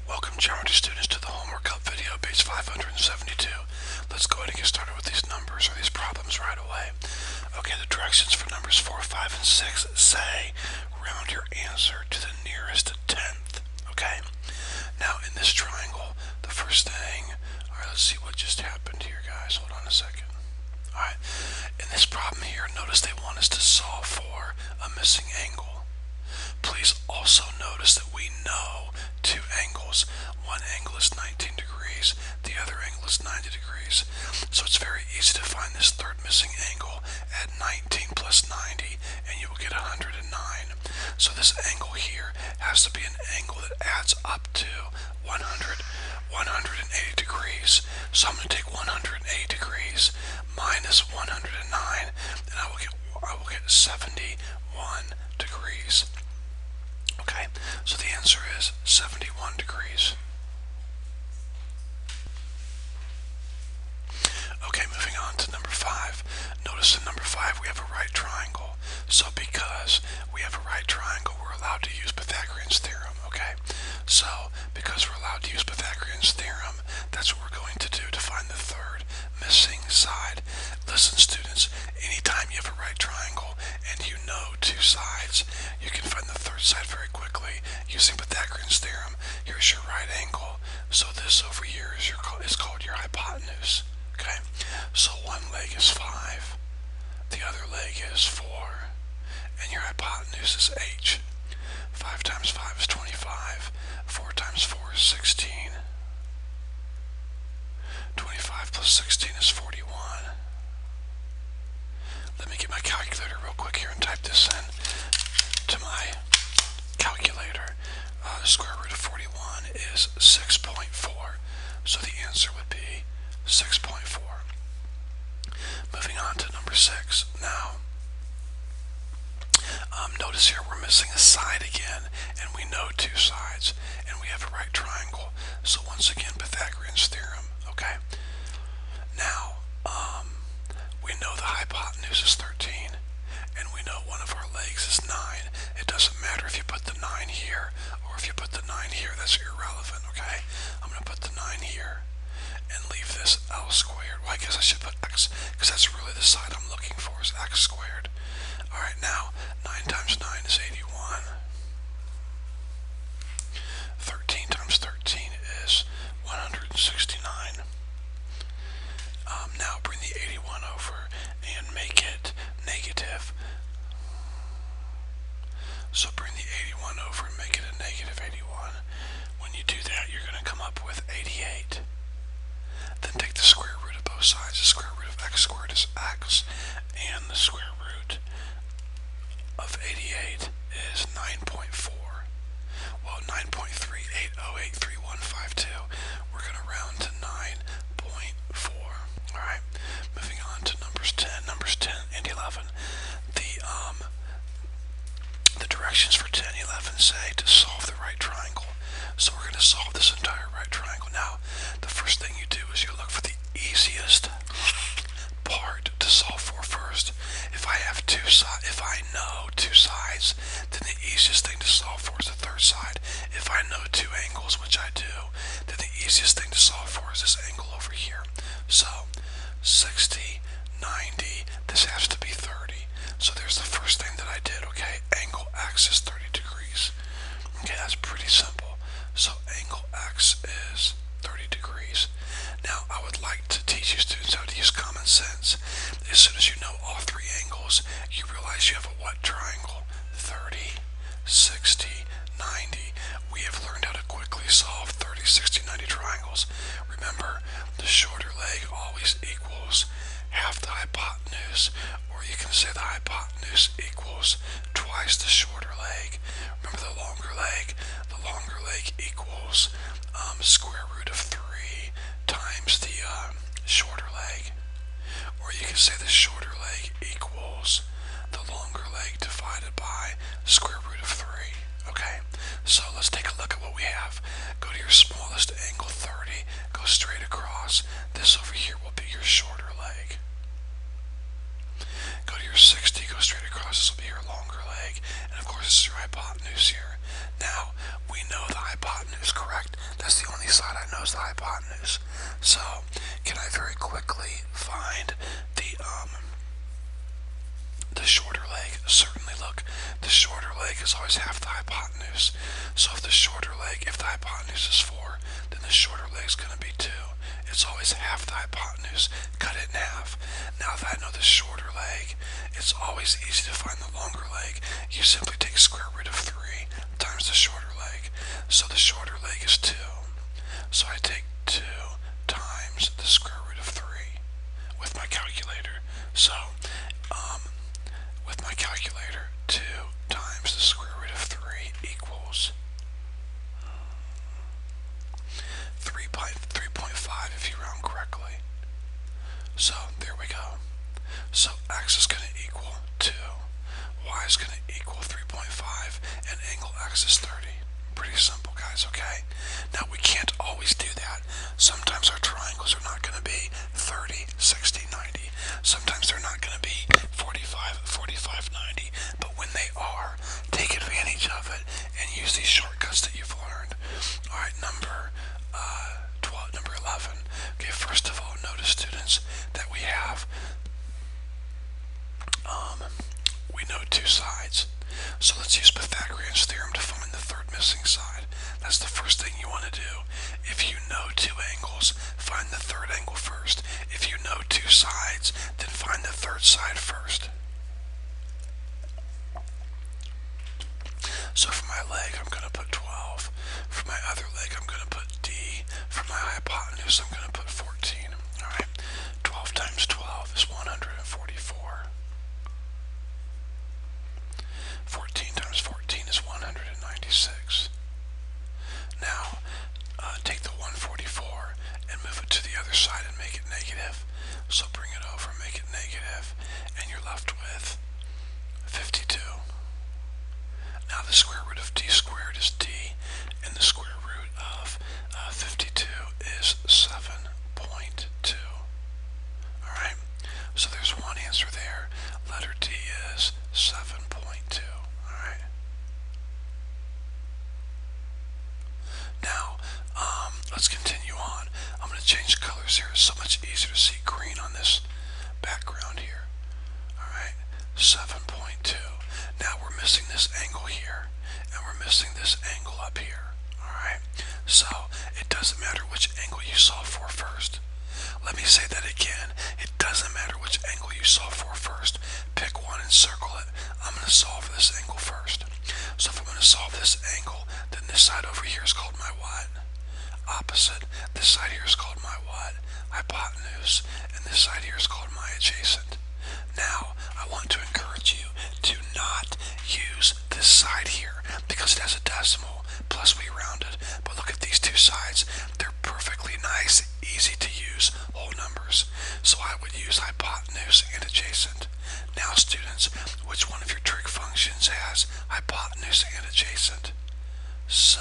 Welcome, geometry students, to the homework help video, page 572. Let's go ahead and get started with these numbers, or these problems, right away. Okay, the directions for numbers 4, 5, and 6 say round your answer to the nearest tenth. Okay? Now, in this triangle, the first thing... Alright, let's see what just happened here, guys. Hold on a second. Alright, in this problem here, notice they want us to solve for a missing angle. Please also notice that we know two angles. One angle is 19 degrees, the other angle is 90 degrees. So it's very easy to find this third missing angle. Add 19 plus 90 and you will get 109. So this angle here has to be an angle that adds up to 180 degrees. So I'm going to take 180 degrees minus 109 and I will get 71 degrees. Okay, so the answer is 71 degrees. Okay, moving on to number 5. Notice in number 5 we have a right triangle. So because we have a right triangle, we're allowed to use Pythagorean's theorem, okay? So, because we're allowed to use Pythagorean's theorem, that's what we're going to do to find the third missing side. Listen, students, anytime you have a right triangle and you know two sides, you can find the third side very quickly using Pythagorean's theorem. Here's your right angle. So this over here is called your hypotenuse. Okay? So one leg is 5, the other leg is 4, and your hypotenuse is h. 5 times 5 is 25. 4 times 4 is 16. 25 plus 16 is 41. Let me get my calculator real quick here and type this in to my calculator. Square root of 41 is 6.4. So the answer would be 6.4. Moving on to number 6. Now, notice here we're missing a side again, and we know two sides, and we have a right triangle. So once again, Pythagorean's theorem. Okay. Now, we know the hypotenuse is 13, and we know one of our legs is 9. It doesn't matter if you put the 9 here or if you put the 9 here. That's irrelevant, okay? I'm going to put the 9 here and leave this L squared. Well, I guess I should put X, because that's really the side I'm looking for, is X squared. Alright, now, 9 times 9 is 81. 13 times 13 is 169. Now bring the 81 over and make it negative. So bring the 81 over and make it a negative 81. When you do that, you're going to come up with 88. Then take the square root of both sides. The square root of x squared is x, and the square root of 88 is 9.4. Well, 9.38083152. We're going to round to 9.4. Alright, moving on to numbers 10. Numbers 10 and 11. The directions for 10 and 11 say to solve the right triangle. So we're going to solve this entire right triangle. Now, the first thing you do is you look for the easiest part to solve for first. If I know two sides, then the easiest thing to solve for is the third side. If I know two angles, which I do, then the easiest thing to solve for is this angle over here. So 60, 90, this has to be 30. So there's the first thing that I did, okay? Angle X is 30 degrees. Okay, that's pretty simple. So angle X is 30 degrees. Now, I would like to teach you students how to use common sense. As soon as you know all three angles, you realize you have a what triangle? 30, 60, 90. We have learned how to quickly solve 30, 60, 90 triangles. Remember, the shorter leg always equals half the hypotenuse, or you can say the hypotenuse equals twice the shorter leg. Remember the longer leg? The longer leg equals square root of 3 times the shorter leg. Or you can say the shorter leg equals the longer leg divided by square root of 3. Okay, so let's take a look at what we have. Go to your smallest angle, 30, go straight across. This over here will be your shorter leg. Go to your 60, go straight across. This will be your longer leg. And of course, this is your hypotenuse here. Now, we know the hypotenuse, correct? hypotenuse. So, can I very quickly find the shorter leg? Certainly. Look, the shorter leg is always half the hypotenuse. So if the hypotenuse is 4, then the shorter leg is going to be 2. It's always half the hypotenuse. Cut it in half. Now that I know the shorter leg, it's always easy to find the longer leg. You simply take square root of 3 times the shorter leg. So the shorter leg is 2. So I take 2 times the square root of 3 with my calculator. So, with my calculator, 2 times the square root of 3 equals 3.5 if you round correctly. So there we go. So x is going to equal 2, y is going to equal 3.5, and angle x is 30. Pretty simple, guys, okay? Now, we can't always do that. Sometimes our triangles are not going to be 30, 60, 90. Sometimes they're not going to be 45, 45, 90. But when they are, take advantage of it and use these shortcuts that you've learned. All right, number 11. Okay, first of all, notice, students, that we have, we know 2 sides. So let's use Pythagorean's theorem to find the third missing side. That's the first thing you want to do. If you know 2 angles, find the third angle first. If you know 2 sides, then find the third side first. So for my leg, I'm going to put 12. For my other leg, I'm going to put D. For my hypotenuse, I'm going to put 14. All right, 12 times 12 is 144. 14 times 14 is 196. Now, take the 144 and move it to the other side and make it negative. So bring it over, make it negative, and you're left with 52. Now the square root of d squared is d, and the square root of 52 is 7.2. Alright, so there's one answer there. Letter D is 7.2. Alright. Now, let's continue on. I'm going to change colors here. It's so much easier to see green on this background here. Alright, 7.2. Now we're missing this angle here, and we're missing this angle up here. Alright, so it doesn't matter which angle you solve for first. Let me say that again. It doesn't matter which angle you solve for first. Pick one and circle it. I'm going to solve this angle first. So if I'm going to solve this angle, then this side over here is called my what? Opposite. This side here is called my what? Hypotenuse. And this side here is called my adjacent. Now, I want to encourage you to not use this side here because it has a decimal, plus we rounded. But look at these 2 sides. They're perfectly nice, easy to use whole numbers. So I would use hypotenuse and adjacent. Now, students, which one of your trig functions has hypotenuse and adjacent? So,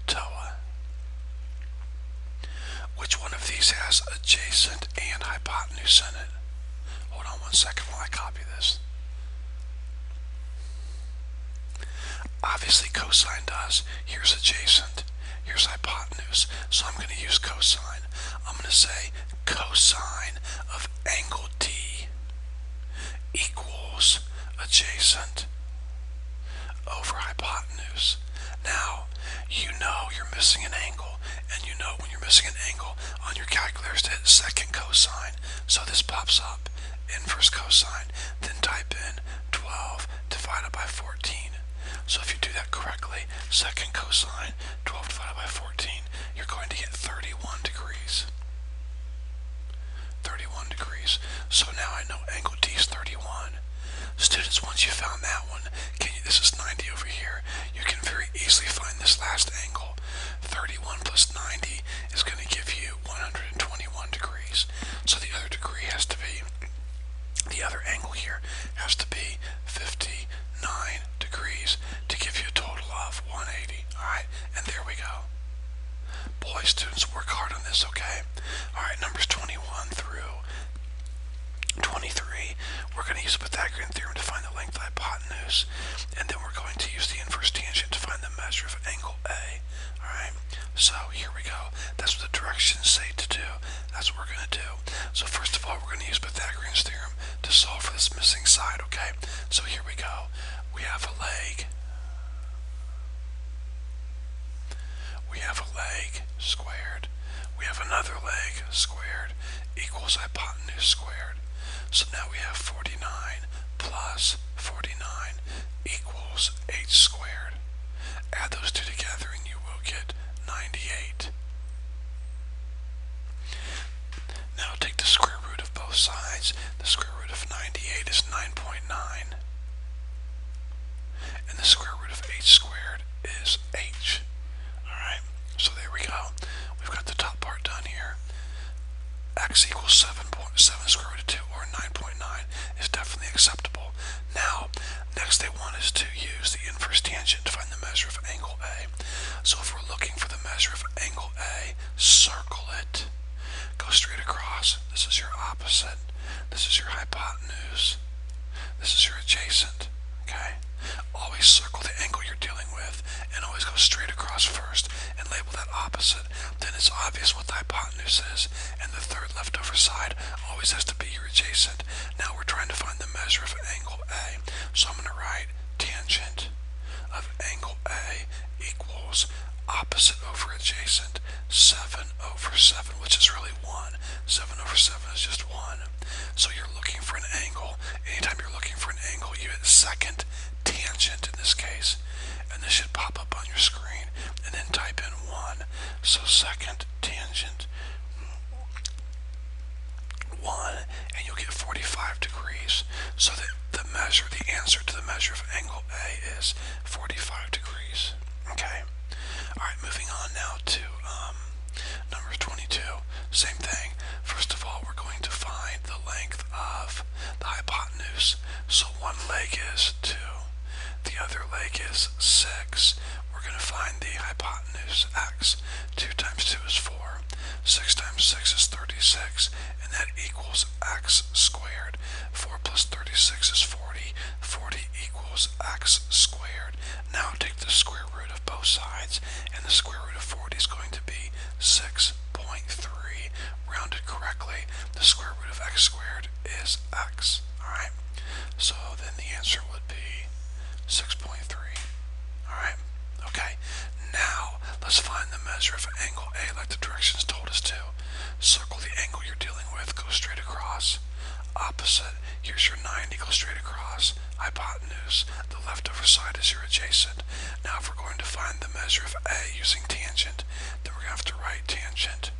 TOA. Which one of these has adjacent and hypotenuse in it? Hold on one second while I copy this. Obviously cosine does. Here's adjacent. Here's hypotenuse. So I'm going to use cosine. I'm going to say cosine of angle D equals adjacent over hypotenuse. Now, you know you're missing an angle, and you know when you're missing an angle on your calculator to hit second cosine. So this pops up, inverse cosine, then type in 12 divided by 14. So if you do that correctly, second cosine, 12 divided by 14, you're going to get 31 degrees. 31 degrees. So now I know angle D is 31. Students, once you found that one, this is 90 over here, you can very easily find this last angle. 31 plus 90 is going to give you 121 degrees. So the other degree has to be, the other angle here has to be 59 degrees to give you a total of 180. Alright, and there we go. Boy, students, work hard on this, okay? Alright, numbers 21 through 23, we're going to use the Pythagorean theorem to find the length of the hypotenuse, and then we're going to use the inverse tangent to find the measure measure of angle A. Alright, so here we go. That's what the directions say to do. That's what we're going to do. So first of all, we're going to use Pythagorean's theorem to solve for this missing side, okay? So here we go. We have a leg. We have a leg squared. We have another leg squared equals hypotenuse squared. So now we have 49 plus 49 equals 8 squared. Add those two together and you will get 98. Now take the square root of both sides. The square root of 98 is 9.9. And the square root of 8 squared is h. Alright, so there we go. We've got the top part done here. X equals 7.7 square root of 2, or 9.9, is definitely acceptable. Now, next they want us to use the inverse tangent to find the measure of angle A. So if we're looking for the measure of angle A, circle it. Go straight across. This is your opposite. This is your hypotenuse. This is your adjacent. Okay? Always circle the angle you're dealing with, and always go straight across first and label that opposite. Then it's obvious what the hypotenuse is, and the third leftover side always has to be your adjacent. Now we're trying to find the measure of angle A. So I'm going to write tangent of angle A equals opposite over adjacent, 7 over 7, which is really 1. 7 over 7 is just 1. So you're looking for an angle. Anytime you're looking for an angle, you hit second tangent in this case. And this should pop up on your screen. And then type in 1. So second tangent 1, and you'll get 45 degrees. So the measure, the answer to the measure of angle A is 45 degrees. Okay? Alright, moving on now to number 22. Same thing. First of all, we're going to find the length of the hypotenuse. So one leg is 2. The other leg is 6. We're going to find the hypotenuse, x. 2 times 2 is 4. 6 times 6 is 36. And that equals x squared. 4 plus 36 is 40. 40 equals x squared. Now take the square root of both sides, and the square root of 40 is going to be 6.3. Rounded correctly, the square root of x squared is x. Alright? So then the answer would be 6.3. Alright? Okay. Now, let's find the measure of angle A like the directions told us to. Circle the angle you're dealing with, go straight across. Opposite, here's your 90, go straight across. Hypotenuse, the leftover side is your adjacent. Now if we're going to find the measure of A using tangent, then we're going to have to write tangent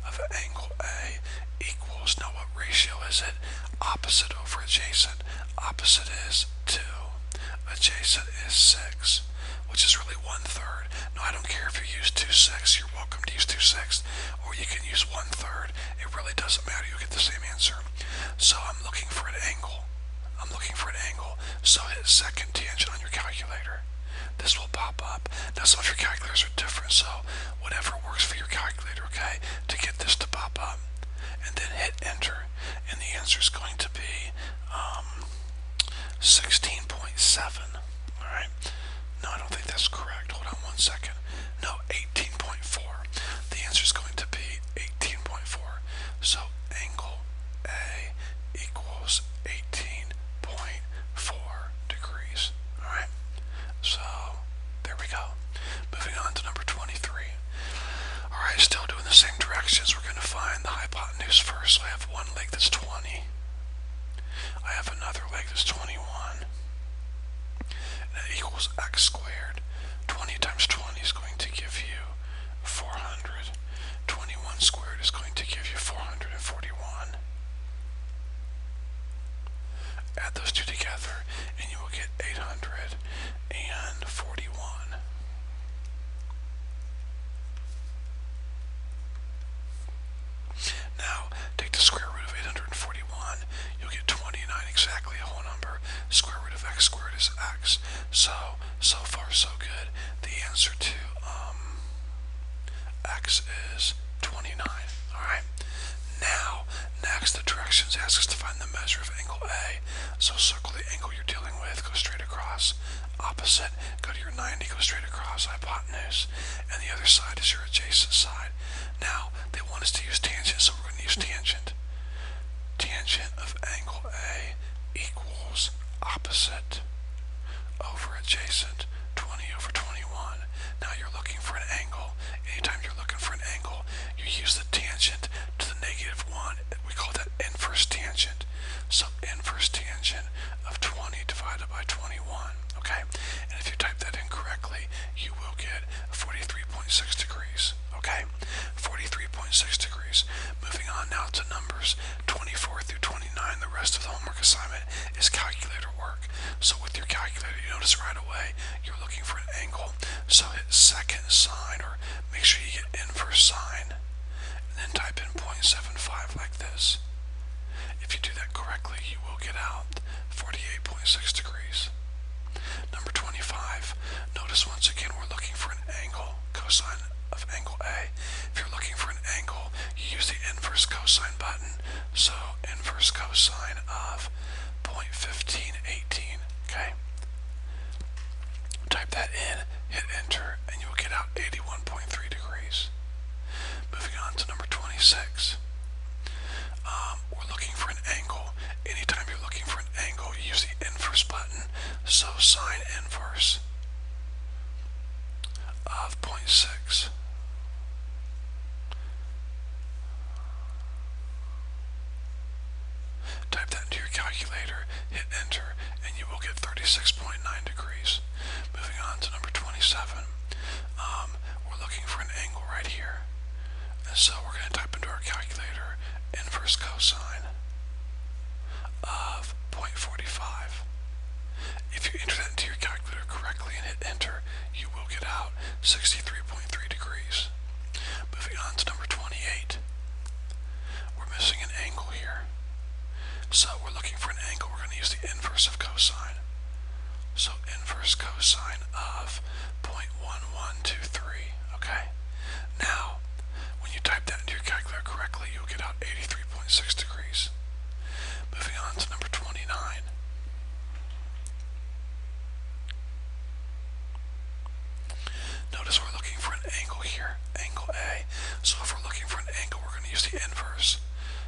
of angle A equals, now what ratio is it? Opposite over adjacent. Opposite is 2. Adjacent is 6, which is really 1/3. Now I don't care if you use 2/6, you're welcome to use 2/6, or you can use 1/3. It really doesn't matter, you'll get the same answer. So I'm looking for an angle. So hit second tangent on your calculator. This will pop up. Now some of your calculators are different, so whatever works for your calculator, okay, to get this to pop up. And then hit enter, and the answer is going to be 16.7. Alright? No, I don't think that's correct. Hold on one second. No, 18.4. The answer is going to be 18.4. So angle A equals 18.4 degrees. Alright? So there we go. Moving on to number 23. Alright, still doing the same directions. We're going to find the hypotenuse first. So I have one leg that's 20. I have another leg that's 21. And that equals x squared. 20 times 20 is going to give you 400. 21 squared is going to give you 441. Add those two together and you will get 841. Now, take the square root of 841. You'll get 29, exactly a whole number. Square root of x squared is x. So far so good. The answer to x is 29. Alright? Now, next the directions ask us to find the measure of angle A. So circle the angle you're dealing with, go straight across. opposite, go to your 90, go straight across, hypotenuse, and the other side is your adjacent side. Now, they want us to use tangent, so we're going to use tangent. Tangent of angle A equals opposite over adjacent, 20 over 21. Now you're looking for an angle. Anytime you're looking for an angle, you use the tangent to the negative 1. We call that inverse tangent. So inverse tangent of 20 divided by 21. Okay? And if you type that in correctly, you will get 43.6 degrees. Okay? 43.6 degrees. Moving on now to numbers 24 through 29. The rest of the homework assignment is calculator work. So with your calculator, you notice right away you're looking for an angle. So hit second sine, or make sure you get inverse sine, and then type in 0.75 like this. If you do that correctly, you will get out 48.6 degrees. Number 25. Notice once again we're looking for an angle, cosine of angle A. If you're looking for an angle, you use the inverse cosine button. So inverse cosine of 0.1518. Okay? Type that in, hit enter, and you will get out 81.3 degrees. Moving on to number 26. We're looking for an angle. Anytime you're looking for an angle, you use the inverse button. So sine inverse of 0.6. Type that into your calculator, hit enter, and you will get 36.9 degrees. Moving on to number 27. We're looking for an angle right here. And so we're going to type into our calculator inverse cosine of 0.45. If you enter that into your calculator correctly and hit enter, you will get out 63.3 degrees. Moving on to number 28. We're missing an angle here. So we're looking for an angle. We're going to use the inverse of cosine. So inverse cosine of 0.1123. Okay? Now, when you type that into your calculator correctly, you'll get out 83.6 degrees. Moving on to number 29. Notice we're looking for an angle here, angle A. So if we're looking for an angle, we're going to use the inverse.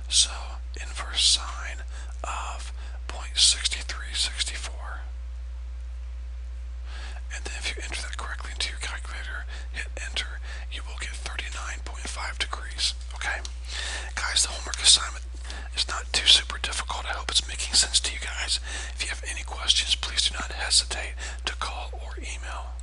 So inverse sine of 0.6364. And then if you enter that correctly into your calculator, hit enter, you will get 39.5 degrees. Okay? Guys, the homework assignment is not too super difficult. I hope it's making sense to you guys. If you have any questions, please do not hesitate to call or email.